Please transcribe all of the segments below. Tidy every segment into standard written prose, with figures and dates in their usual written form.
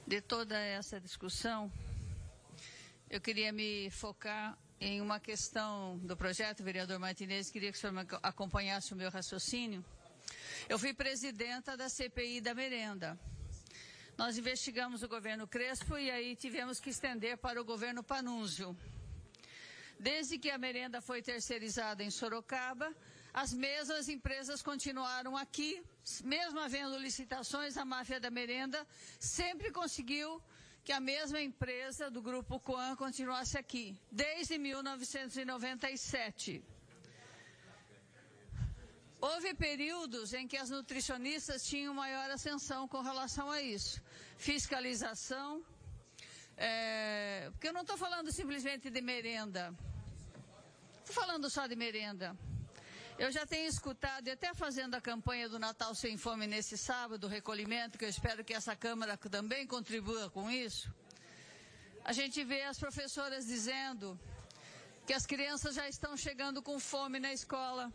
de toda essa discussão, eu queria me focar em uma questão do projeto, vereador Martinez, queria que o senhor acompanhasse o meu raciocínio. Eu fui presidenta da CPI da merenda. Nós investigamos o governo Crespo e aí tivemos que estender para o governo Panunzio. Desde que a merenda foi terceirizada em Sorocaba, as mesmas empresas continuaram aqui, mesmo havendo licitações, a máfia da merenda sempre conseguiu que a mesma empresa do Grupo Coan continuasse aqui, desde 1997. Houve períodos em que as nutricionistas tinham maior ascensão com relação a isso. Fiscalização, porque eu não estou falando simplesmente de merenda, estou falando só de merenda. Eu já tenho escutado, e até fazendo a campanha do Natal Sem Fome nesse sábado, o recolhimento, que eu espero que essa Câmara também contribua com isso, a gente vê as professoras dizendo que as crianças já estão chegando com fome na escola,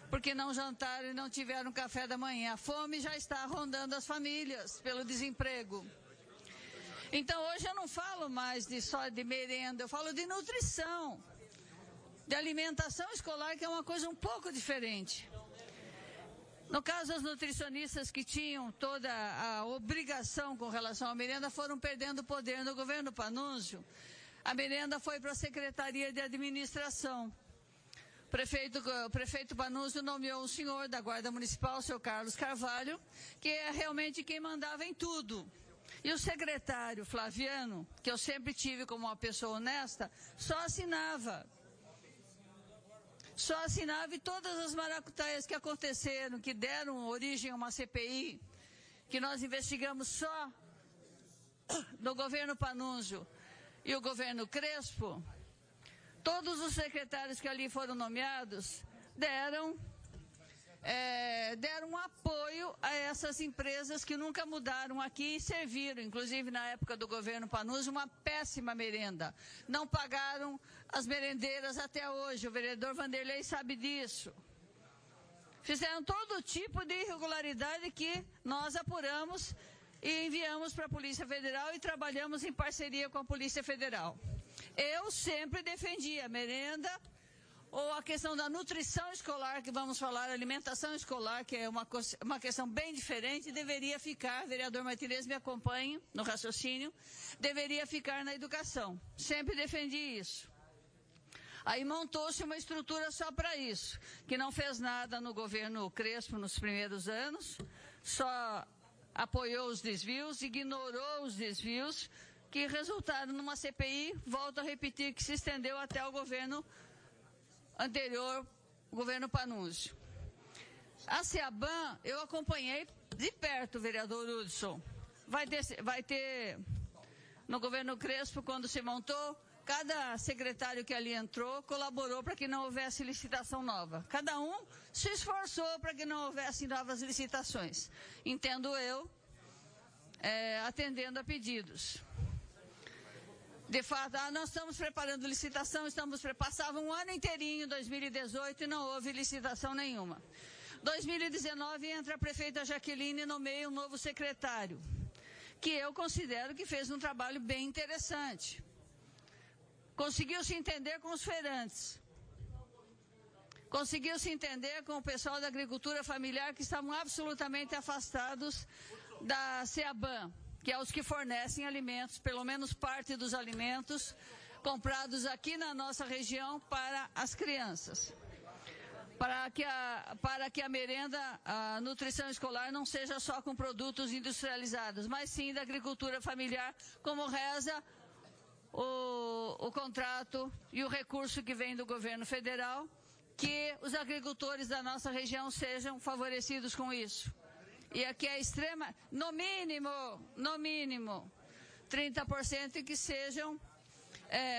porque não jantaram e não tiveram café da manhã. A fome já está rondando as famílias pelo desemprego. Então hoje eu não falo mais só de merenda, eu falo de nutrição, de alimentação escolar, que é uma coisa um pouco diferente. No caso, as nutricionistas que tinham toda a obrigação com relação à merenda foram perdendo poder no governo Panunzio. A merenda foi para a Secretaria de Administração. O prefeito Panunzio nomeou um senhor da Guarda Municipal, o senhor Carlos Carvalho, que é realmente quem mandava em tudo. E o secretário Flaviano, que eu sempre tive como uma pessoa honesta, só assinava. E todas as maracutaias que aconteceram, que deram origem a uma CPI, que nós investigamos só no governo Panunzio e o governo Crespo, todos os secretários que ali foram nomeados deram um apoio a essas empresas que nunca mudaram aqui e serviram, inclusive na época do governo Panunzio, uma péssima merenda. Não pagaram as merendeiras até hoje, o vereador Vanderlei sabe disso. Fizeram todo tipo de irregularidade que nós apuramos e enviamos para a Polícia Federal e trabalhamos em parceria com a Polícia Federal. Eu sempre defendi a merenda, ou a questão da nutrição escolar, que vamos falar, alimentação escolar, que é uma questão bem diferente, deveria ficar, vereador Martinez me acompanhe no raciocínio, deveria ficar na educação. Sempre defendi isso. Aí montou-se uma estrutura só para isso, que não fez nada no governo Crespo nos primeiros anos, só apoiou os desvios, ignorou os desvios, que resultaram numa CPI, volto a repetir, que se estendeu até o governo anterior, o governo Panunzio. A SEABAN, eu acompanhei de perto, vereador Hudson. Vai ter, no governo Crespo, quando se montou, cada secretário que ali entrou colaborou para que não houvesse licitação nova. Cada um se esforçou para que não houvesse novas licitações. Entendo eu, atendendo a pedidos. De fato, nós estamos preparando licitação, passava um ano inteirinho, 2018, e não houve licitação nenhuma. 2019 entra a prefeita Jaqueline e nomeia um novo secretário, que eu considero que fez um trabalho bem interessante. Conseguiu se entender com os feirantes. Conseguiu se entender com o pessoal da agricultura familiar, que estavam absolutamente afastados da SEABAN, que é os que fornecem alimentos, pelo menos parte dos alimentos comprados aqui na nossa região para as crianças. Para que a merenda, a nutrição escolar não seja só com produtos industrializados, mas sim da agricultura familiar, como reza o contrato e o recurso que vem do governo federal, que os agricultores da nossa região sejam favorecidos com isso. E aqui é extrema, no mínimo, 30%, e que sejam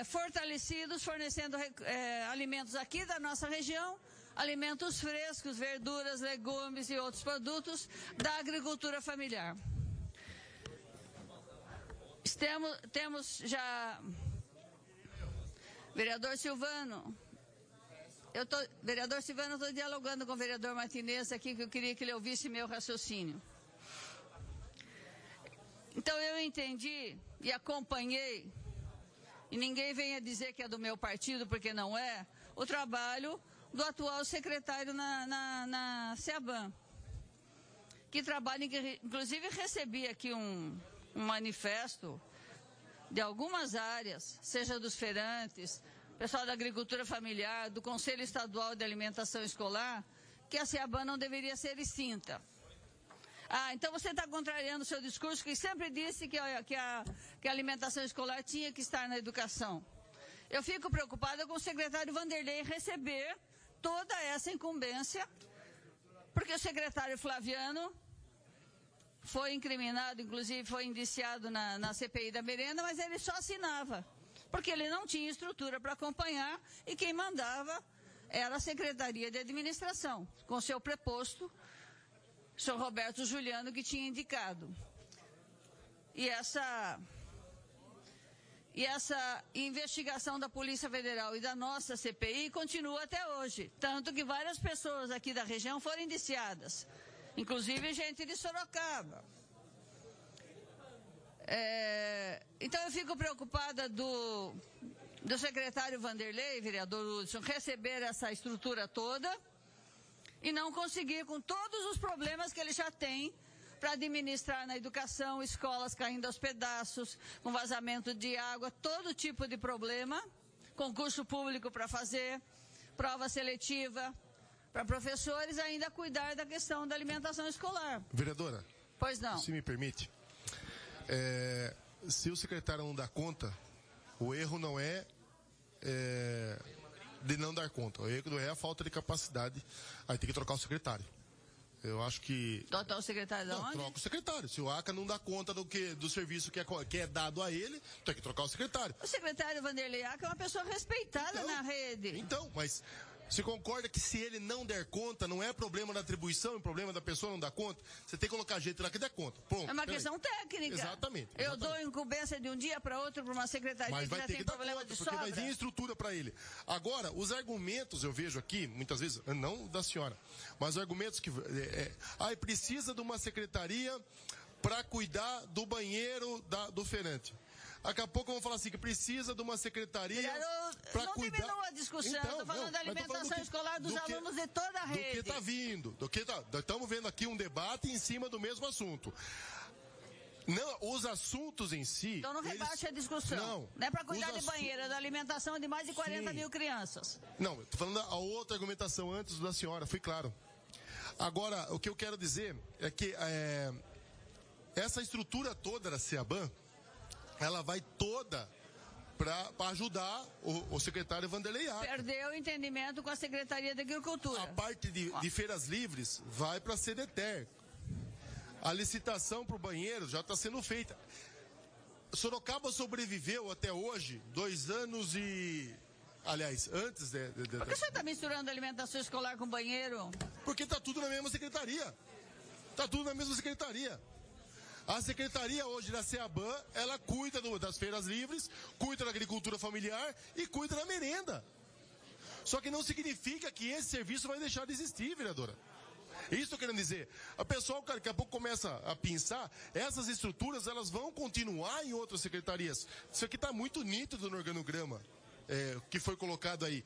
fortalecidos, fornecendo alimentos aqui da nossa região, alimentos frescos, verduras, legumes e outros produtos da agricultura familiar. Temos já, vereador Silvano, vereador Silvano, eu estou dialogando com o vereador Martinez aqui, que eu queria que ele ouvisse meu raciocínio. Então eu entendi e acompanhei, e ninguém venha dizer que é do meu partido, porque não é, o trabalho do atual secretário na SEABAN, que trabalha, inclusive recebi aqui um manifesto de algumas áreas, seja dos feirantes, pessoal da agricultura familiar, do Conselho Estadual de Alimentação Escolar, que a SEABAN não deveria ser extinta. Então você está contrariando o seu discurso, que sempre disse que a alimentação escolar tinha que estar na educação. Eu fico preocupada com o secretário Vanderlei receber toda essa incumbência, porque o secretário Flaviano foi incriminado, inclusive foi indiciado na CPI da merenda, mas ele só assinava, porque ele não tinha estrutura para acompanhar e quem mandava era a Secretaria de Administração, com seu preposto, o senhor Roberto Juliano, que tinha indicado. E essa investigação da Polícia Federal e da nossa CPI continua até hoje, tanto que várias pessoas aqui da região foram indiciadas, inclusive gente de Sorocaba. Então eu fico preocupada do secretário Vanderlei, vereador Hudson, receber essa estrutura toda e não conseguir, com todos os problemas que ele já tem para administrar na educação, escolas caindo aos pedaços, com vazamento de água, todo tipo de problema, concurso público para fazer, prova seletiva para professores, ainda cuidar da questão da alimentação escolar. Vereadora, pois não. Se me permite, se o secretário não dá conta, o erro não é de não dar conta, o erro é a falta de capacidade, aí tem que trocar o secretário. Eu acho que... Trocar o secretário de onde? Troca o secretário. Se o ACA não dá conta do serviço que é dado a ele, tem que trocar o secretário. O secretário Vanderlei Aca é uma pessoa respeitada na rede. Então, mas você concorda que se ele não der conta, não é problema da atribuição, é problema da pessoa não dar conta? Você tem que colocar gente lá que der conta. Pronto. É uma questão técnica. Exatamente. Eu dou incumbência de um dia para outro para uma secretaria que já tem problema de sobra. Porque vai vir estrutura para ele. Agora, os argumentos eu vejo aqui, muitas vezes, não da senhora, mas argumentos que... precisa de uma secretaria para cuidar do banheiro do feirante. Daqui a pouco eu vou falar assim, que precisa de uma secretaria para cuidar... Não terminou a discussão, estou falando da alimentação escolar dos alunos de toda a rede. Do que está vindo, estamos vendo aqui um debate em cima do mesmo assunto. Não, os assuntos em si... Então não rebaixe a discussão. Não é para cuidar de banheiro, é da alimentação de mais de 40 mil crianças. Não, estou falando a outra argumentação antes da senhora, fui claro. Agora, o que eu quero dizer é que essa estrutura toda da SEABAN, ela vai toda para ajudar o secretário Vanderlei Aca. Perdeu o entendimento com a Secretaria de Agricultura. A parte de feiras livres vai para a CDTER. A licitação para o banheiro já está sendo feita. Sorocaba sobreviveu até hoje 2 anos e... Aliás, antes Por que você está misturando alimentação escolar com banheiro? Porque está tudo na mesma secretaria. Está tudo na mesma secretaria. A secretaria hoje da SEABAN, ela cuida das feiras livres, cuida da agricultura familiar e cuida da merenda. Só que não significa que esse serviço vai deixar de existir, vereadora. Isso que eu estou querendo dizer. A pessoa, daqui a pouco, começa a pensar, essas estruturas, elas vão continuar em outras secretarias. Isso aqui está muito nítido no organograma que foi colocado aí.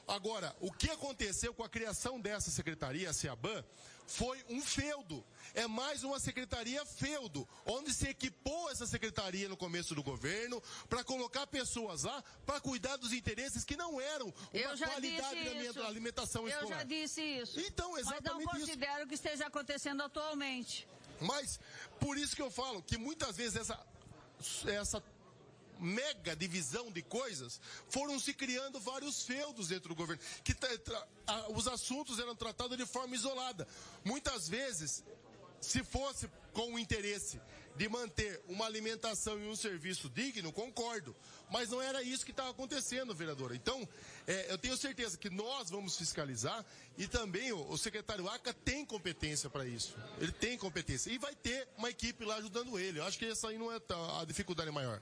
Agora, o que aconteceu com a criação dessa secretaria, a SEABAN, foi um feudo. É mais uma secretaria feudo, onde se equipou essa secretaria no começo do governo para colocar pessoas lá para cuidar dos interesses que não eram uma qualidade da alimentação escolar. Eu já disse isso. Então, exatamente isso. Mas não considero que esteja acontecendo atualmente. Mas, por isso que eu falo que muitas vezes essa mega divisão de coisas, foram se criando vários feudos dentro do governo, que os assuntos eram tratados de forma isolada. Muitas vezes, se fosse com o interesse de manter uma alimentação e um serviço digno, concordo, mas não era isso que estava acontecendo, vereadora. Então, eu tenho certeza que nós vamos fiscalizar e também o secretário Aca tem competência para isso. Ele tem competência e vai ter uma equipe lá ajudando ele. Eu acho que essa aí não é a dificuldade maior.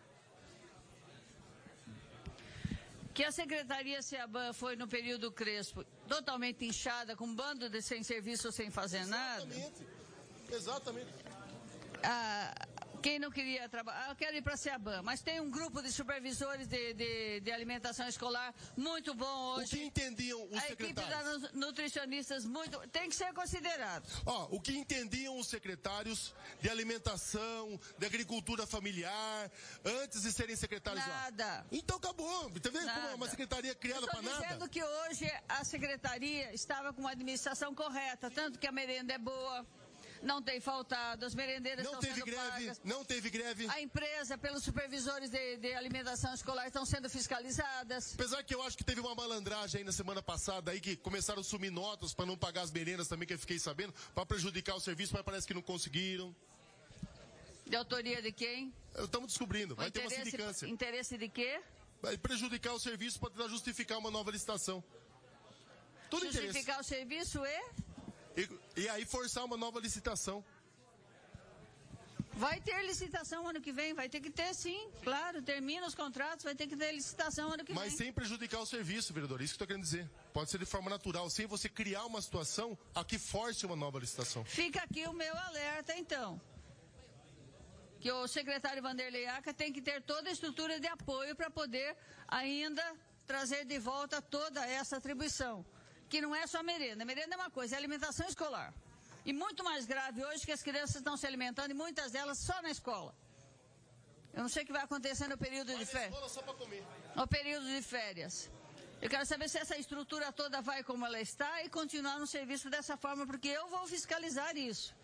Que a Secretaria SEABAN foi no período Crespo totalmente inchada, com um bando de sem serviço, sem fazer nada. Exatamente. Quem não queria trabalhar, eu quero ir para a SEABAN, mas tem um grupo de supervisores de alimentação escolar muito bom hoje. O que entendiam os secretários? A equipe das nutricionistas tem que ser considerado. O que entendiam os secretários de alimentação, de agricultura familiar, antes de serem secretários lá? Nada. Então acabou. Tá vendo como é uma secretaria criada para nada? Estou dizendo que hoje a secretaria estava com uma administração correta, tanto que a merenda é boa. Não tem faltado, as merendeiras estão sendo pagas. Não teve greve. A empresa, pelos supervisores de alimentação escolar, estão sendo fiscalizadas. Apesar que eu acho que teve uma malandragem aí na semana passada, aí que começaram a sumir notas para não pagar as merendas também, que eu fiquei sabendo, para prejudicar o serviço, mas parece que não conseguiram. De autoria de quem? Estamos descobrindo, vai ter uma sindicância. Interesse de quê? Vai prejudicar o serviço para tentar justificar uma nova licitação. Tudo interesse. Justificar o serviço E aí forçar uma nova licitação. Vai ter licitação ano que vem, vai ter que ter sim, claro, termina os contratos, vai ter que ter licitação ano que vem. Mas sem prejudicar o serviço, vereador, isso que eu estou querendo dizer. Pode ser de forma natural, sem você criar uma situação a que force uma nova licitação. Fica aqui o meu alerta, então. Que o secretário Vanderlei Aca tem que ter toda a estrutura de apoio para poder ainda trazer de volta toda essa atribuição. Que não é só merenda. Merenda é uma coisa, é alimentação escolar. E muito mais grave hoje que as crianças estão se alimentando, e muitas delas só na escola. Eu não sei o que vai acontecer no período de férias. Só para comer. No período de férias. Eu quero saber se essa estrutura toda vai como ela está e continuar no serviço dessa forma, porque eu vou fiscalizar isso.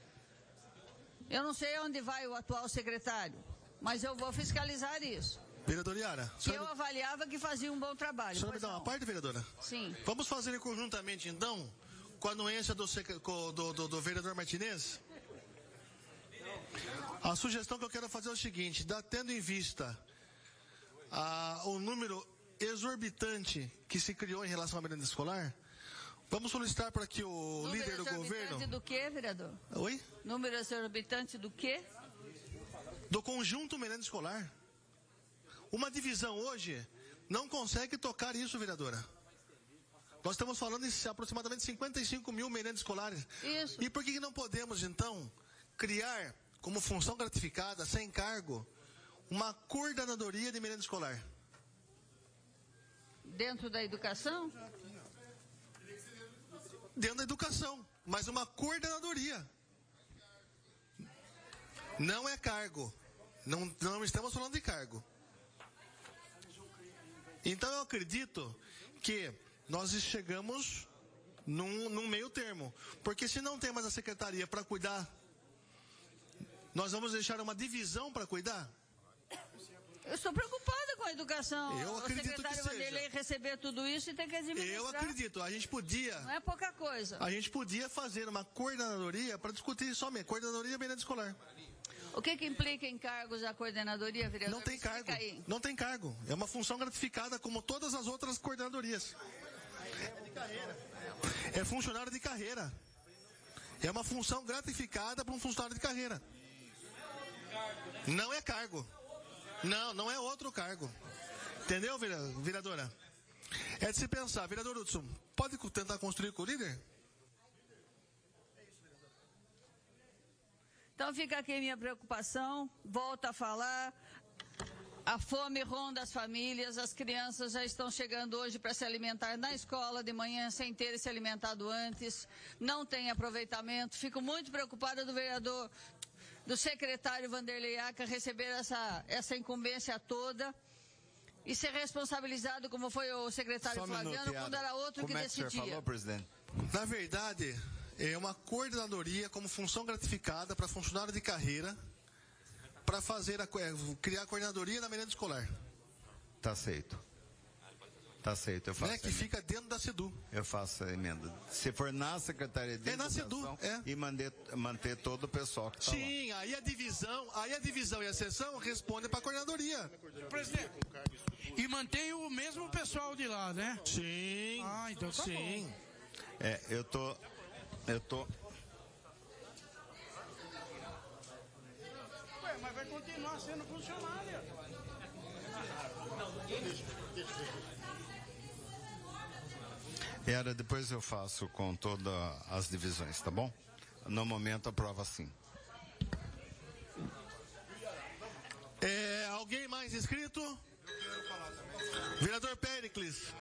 Eu não sei onde vai o atual secretário, mas eu vou fiscalizar isso. Vereadora Yara, eu avaliava que fazia um bom trabalho. A senhora me dá uma parte, vereadora? Sim. Vamos fazer conjuntamente, então, com a anuência do vereador Martinez? A sugestão que eu quero fazer é o seguinte, tendo em vista o número exorbitante que se criou em relação à merenda escolar, vamos solicitar para que o líder do governo... Número exorbitante do quê, vereador? Oi? Número exorbitante do quê? Do conjunto merenda escolar. Uma divisão hoje não consegue tocar isso, vereadora. Nós estamos falando de aproximadamente 55 mil merendas escolares. Isso. E por que não podemos, então, criar, como função gratificada, sem cargo, uma coordenadoria de merenda escolar? Dentro da educação? Dentro da educação, mas uma coordenadoria. Não é cargo. Não estamos falando de cargo. Então eu acredito que nós chegamos num meio termo. Porque se não tem mais a secretaria para cuidar, nós vamos deixar uma divisão para cuidar? Eu estou preocupada com a educação. Eu acredito que seja. O secretário Vanderlei receber tudo isso e ter que administrar. Eu acredito. A gente podia... Não é pouca coisa. A gente podia fazer uma coordenadoria para discutir somente. Coordenadoria merenda escolar. O que implica em cargos a coordenadoria, vereador? Não tem cargo. Não tem cargo. É uma função gratificada como todas as outras coordenadorias. É funcionário de carreira. É uma função gratificada para um funcionário de carreira. Não é cargo. Não é outro cargo. Entendeu, vereadora? É de se pensar. Vereador Hudson, pode tentar construir com o líder? Então fica aqui minha preocupação, volto a falar, a fome ronda as famílias, as crianças já estão chegando hoje para se alimentar na escola de manhã sem terem se alimentado antes, não tem aproveitamento, fico muito preocupada do secretário Vanderlei Aca receber essa incumbência toda e ser responsabilizado como foi o secretário Flaviano quando era outro que decidia. Como é que o senhor falou, presidente? Na verdade... É uma coordenadoria como função gratificada para funcionário de carreira para criar a coordenadoria na merenda escolar. Tá aceito. Tá aceito, eu faço. Que fica dentro da SEDU. Eu faço a emenda. Se for na Secretaria de Educação, SEDU, e manter todo o pessoal que está lá. Sim, aí a divisão e a seção respondem para a coordenadoria. Presidente, e mantém o mesmo pessoal de lá, né? Sim. Então tá sim. Bom. Eu tô... Ué, mas vai continuar sendo funcionário. Depois eu faço com todas as divisões, tá bom? No momento aprova sim. inscrito? Vereador Péricles.